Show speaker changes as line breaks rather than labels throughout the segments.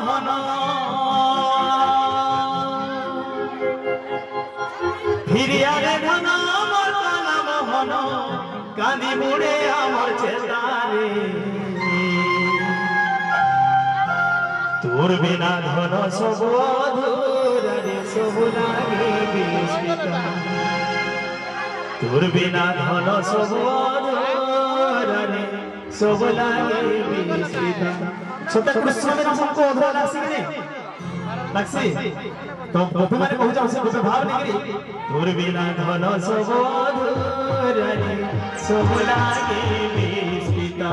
মোহন ফিরিয়ারে ধন আমার কানা মোহন কাঁদি মুড়ে আমার চেতারে তোর বিনা ধন সব অধুরারে সব লাগে বিস্মিতা তোর বিনা ধন সব অধুরারে সব লাগে বিস্মিতা ছোট কৃষ্ণের নামକୁ ଅଧୁରା ଲାଗସି କି লাগছি তো গোপী মানে কহু যাও সে গোপী ভাব নিগরি তোর বিনা ধন সব অধুরারে সব লাগে বিস্মিতা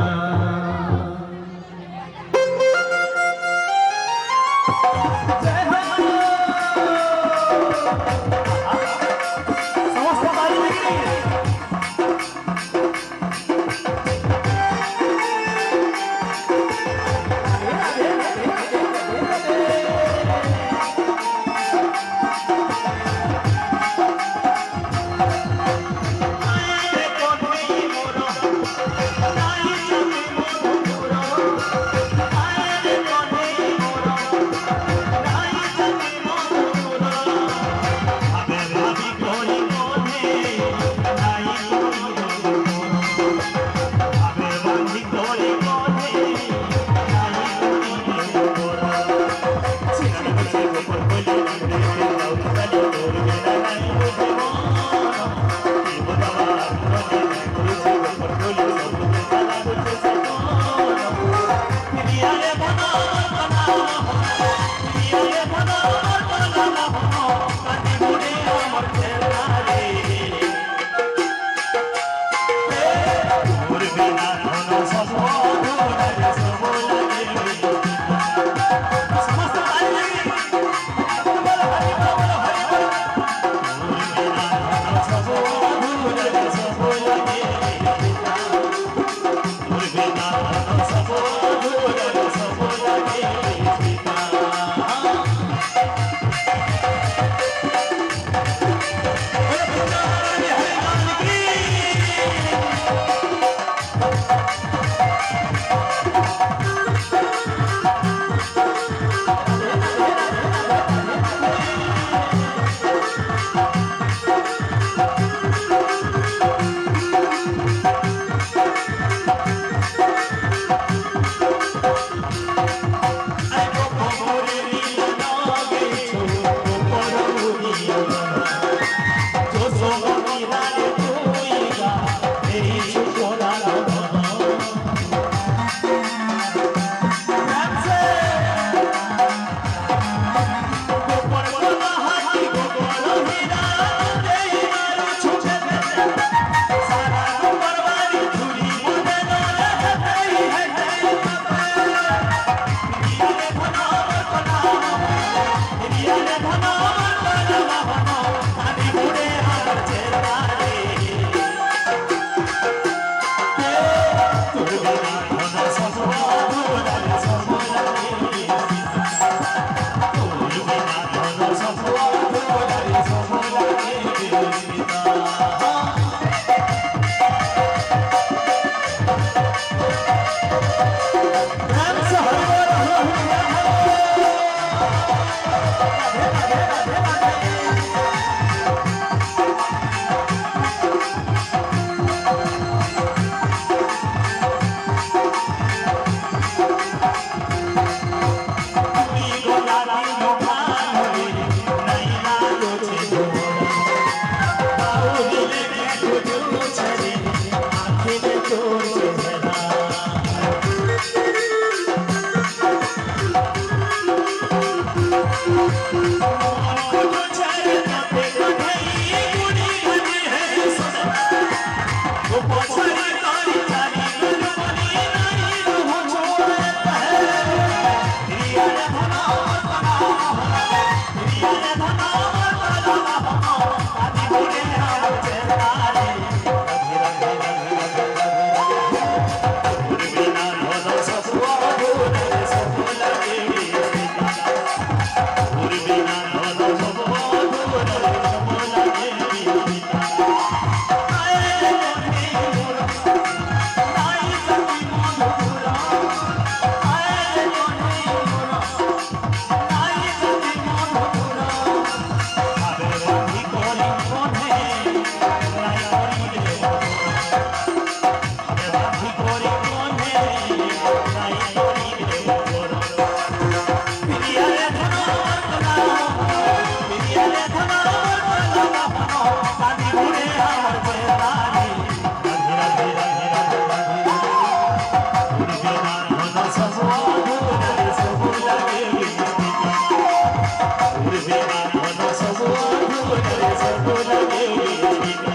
বিনা ধন সবু অধুরে সবু লাগে বিস্মিতা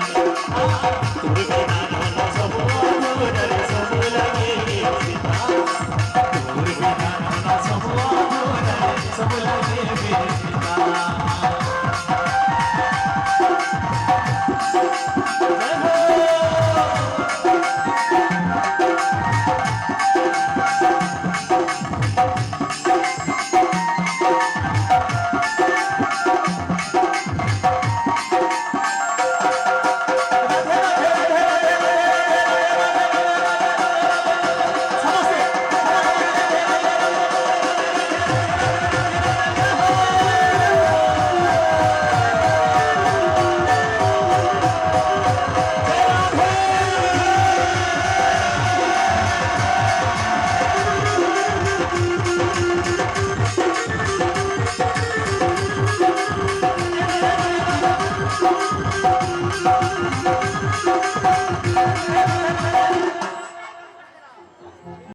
তোর বিনা ধন সবু অধুরে সবু লাগে বিস্মিতা তোর বিনা ধন সবু অধুরে সবু লাগে বিস্মিতা